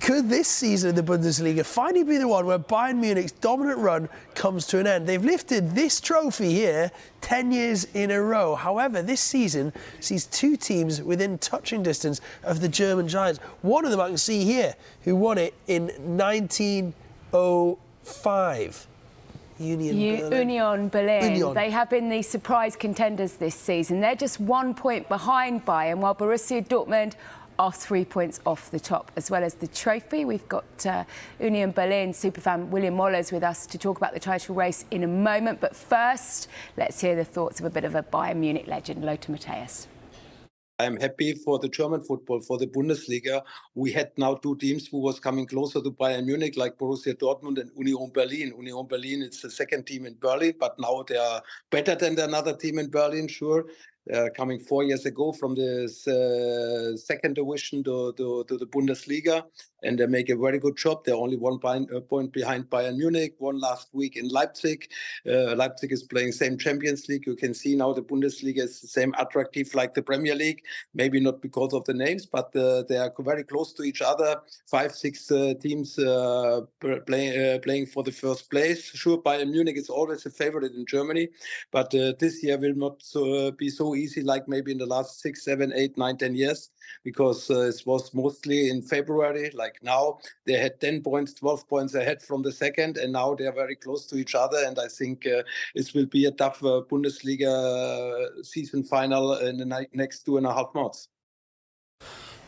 Could this season in the Bundesliga finally be the one where Bayern Munich's dominant run comes to an end? They've lifted this trophy here 10 years in a row. However, this season sees two teams within touching distance of the German giants. One of them I can see here, who won it in 1905. Union Berlin. They have been the surprise contenders this season. They're just 1 point behind Bayern, while Borussia Dortmund are 3 points off the top. As well as the trophy, we've got Union Berlin superfan William Mollers with us to talk about the title race in a moment. But first, let's hear the thoughts of a bit of a Bayern Munich legend, Lothar Matthäus. I'm happy for the German football, for the Bundesliga. We had now two teams who was coming closer to Bayern Munich, like Borussia Dortmund and Union Berlin. Union Berlin is the second team in Berlin, but now they are better than another team in Berlin, sure. Coming 4 years ago from the second division to the Bundesliga, and they make a very good job. They're only 1 point behind Bayern Munich, won last week in Leipzig. Leipzig is playing same Champions League. You can see now the Bundesliga is the same attractive like the Premier League, maybe not because of the names, but they are very close to each other. 5-6 teams playing for the first place. Sure, Bayern Munich is always a favorite in Germany, but this year will not be so easy like maybe in the last 6, 7, 8, 9, 10 years, because it was mostly in February. Like now, they had 10 points, 12 points ahead from the second, and now they are very close to each other. And I think it will be a tough Bundesliga season final in the next 2.5 months.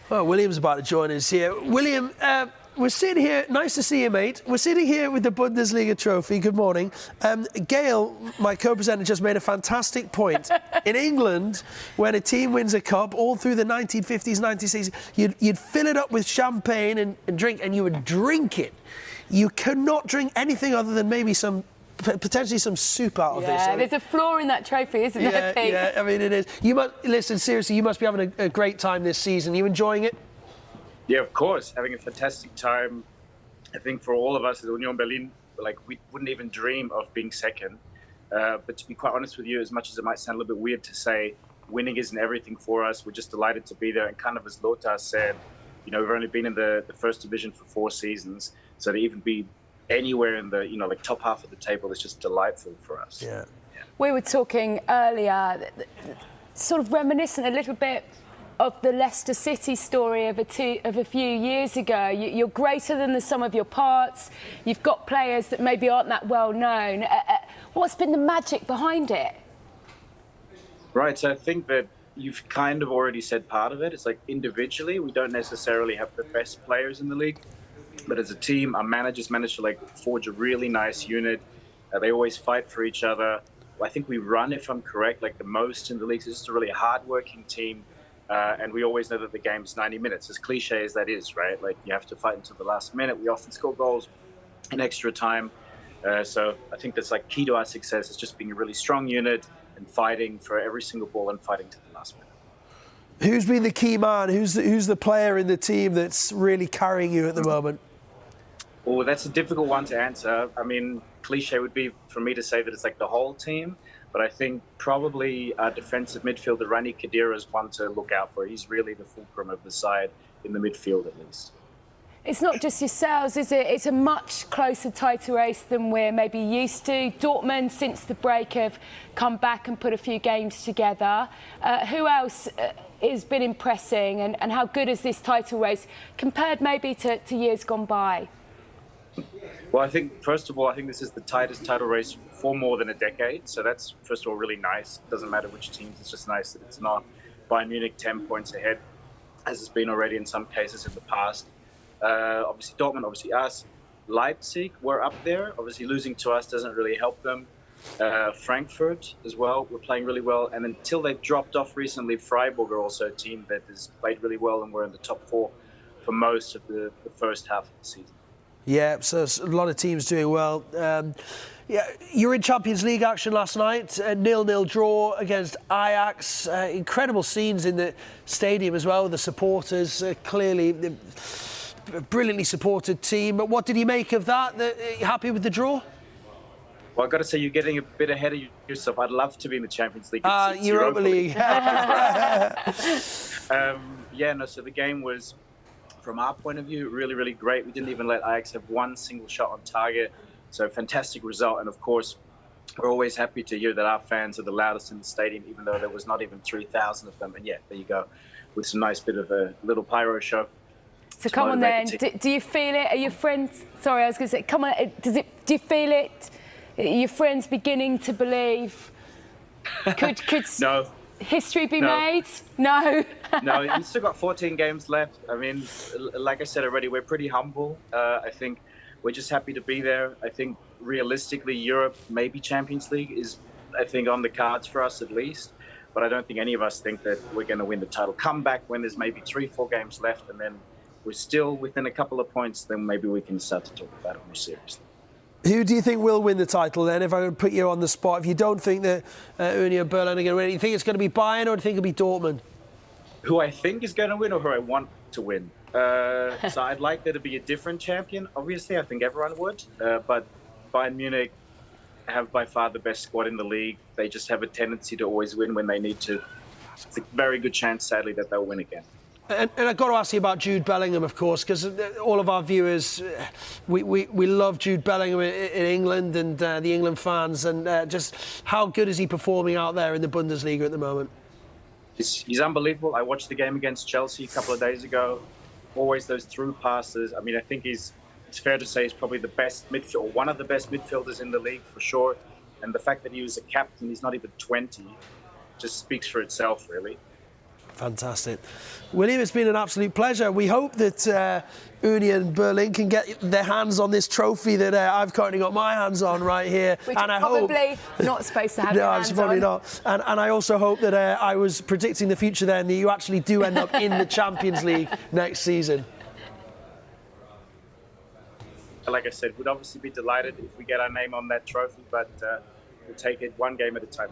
Well, William's about to join us here. William, we're sitting here, nice to see you, mate. We're sitting here with the Bundesliga trophy. Good morning. Gail, my co-presenter, just made a fantastic point. In England, when a team wins a cup, all through the 1950s, 1960s, you'd fill it up with champagne and drink, and you would drink it. You could not drink anything other than maybe potentially some soup out of this. Yeah, there's a flaw in that trophy, isn't there, Pete? Yeah, I mean, it is. You must, listen, seriously, you must be having a great time this season. Are you enjoying it? Yeah, of course, having a fantastic time. I think for all of us at Union Berlin, like, we wouldn't even dream of being second. But to be quite honest with you, as much as it might sound a little bit weird to say, winning isn't everything for us. We're just delighted to be there. And kind of as Lothar said, you know, we've only been in the first division for 4 seasons. So to even be anywhere in the, you know, like top half of the table is just delightful for us. Yeah. We were talking earlier, sort of reminiscent a little bit of the Leicester City story of a few years ago. You're greater than the sum of your parts. You've got players that maybe aren't that well known. What's been the magic behind it? Right, so I think that you've kind of already said part of it. It's like individually, we don't necessarily have the best players in the league, but as a team, our managers managed to like forge a really nice unit. They always fight for each other. I think we run, if I'm correct, like the most in the league. It's just a really hard-working team. And we always know that the game's 90 minutes, as cliche as that is, right? Like, you have to fight until the last minute. We often score goals in extra time. So I think that's like key to our success, is just being a really strong unit and fighting for every single ball and fighting to the last minute. Who's been the key man? Who's the player in the team that's really carrying you at the moment? Oh, that's a difficult one to answer. I mean, cliche would be for me to say that it's like the whole team. But I think probably our defensive midfielder, Rani Khedira, is one to look out for. He's really the fulcrum of the side, in the midfield at least. It's not just yourselves, is it? It's a much closer title race than we're maybe used to. Dortmund, since the break, have come back and put a few games together. Who else has been impressing, and how good is this title race compared maybe to years gone by? Well, I think, first of all, I think this is the tightest title race for more than a decade. So that's, first of all, really nice. It doesn't matter which teams. It's just nice that it's not Bayern Munich 10 points ahead, as it's been already in some cases in the past. Obviously, Dortmund, obviously us. Leipzig, we're up there. Obviously, losing to us doesn't really help them. Frankfurt as well, we're playing really well. And until they've dropped off recently, Freiburg are also a team that has played really well, and we're in the top 4 for most of the first half of the season. Yeah, so a lot of teams doing well. Yeah, you're in Champions League action last night, a 0-0 draw against Ajax. Incredible scenes in the stadium as well, with the supporters. Clearly, a brilliantly supported team. But what did you make of that? You happy with the draw? Well, I've got to say, you're getting a bit ahead of yourself. I'd love to be in the Champions League. Europa League. Yeah, no, so the game was from our point of view, really, really great. We didn't even let Ajax have one single shot on target. So fantastic result. And of course, we're always happy to hear that our fans are the loudest in the stadium, even though there was not even 3,000 of them. And yeah, there you go, with some nice bit of a little pyro show. So come on then, do you feel it? Are your friends, sorry, I was going to say, come on, do you feel it? Are your friends beginning to believe? Could No. History be made? No. No, you've still got 14 games left. I mean, like I said already, we're pretty humble. I think we're just happy to be there. I think realistically, Europe, maybe Champions League is, I think, on the cards for us at least. But I don't think any of us think that we're going to win the title. Come back when there's maybe 3-4 games left, and then we're still within a couple of points, then maybe we can start to talk about it more seriously. Who do you think will win the title then, if I would put you on the spot? If you don't think that Union Berlin are going to win, do you think it's going to be Bayern or do you think it'll be Dortmund? Who I think is going to win or who I want to win? So I'd like there to be a different champion. Obviously, I think everyone would. But Bayern Munich have by far the best squad in the league. They just have a tendency to always win when they need to. It's a very good chance, sadly, that they'll win again. And I've got to ask you about Jude Bellingham, of course, because all of our viewers, we love Jude Bellingham in England and the England fans. And just how good is he performing out there in the Bundesliga at the moment? He's unbelievable. I watched the game against Chelsea a couple of days ago. Always those through passes. I mean, I think it's fair to say he's probably the best midfielder, one of the best midfielders in the league for sure. And the fact that he was a captain, he's not even 20, just speaks for itself, really. Fantastic. William, it's been an absolute pleasure. We hope that Union Berlin can get their hands on this trophy that I've currently got my hands on right here. Which and I probably not supposed to have your hands on. No, it's probably not. And I also hope that I was predicting the future there and that you actually do end up in the Champions League next season. Like I said, we'd obviously be delighted if we get our name on that trophy, but we'll take it one game at a time.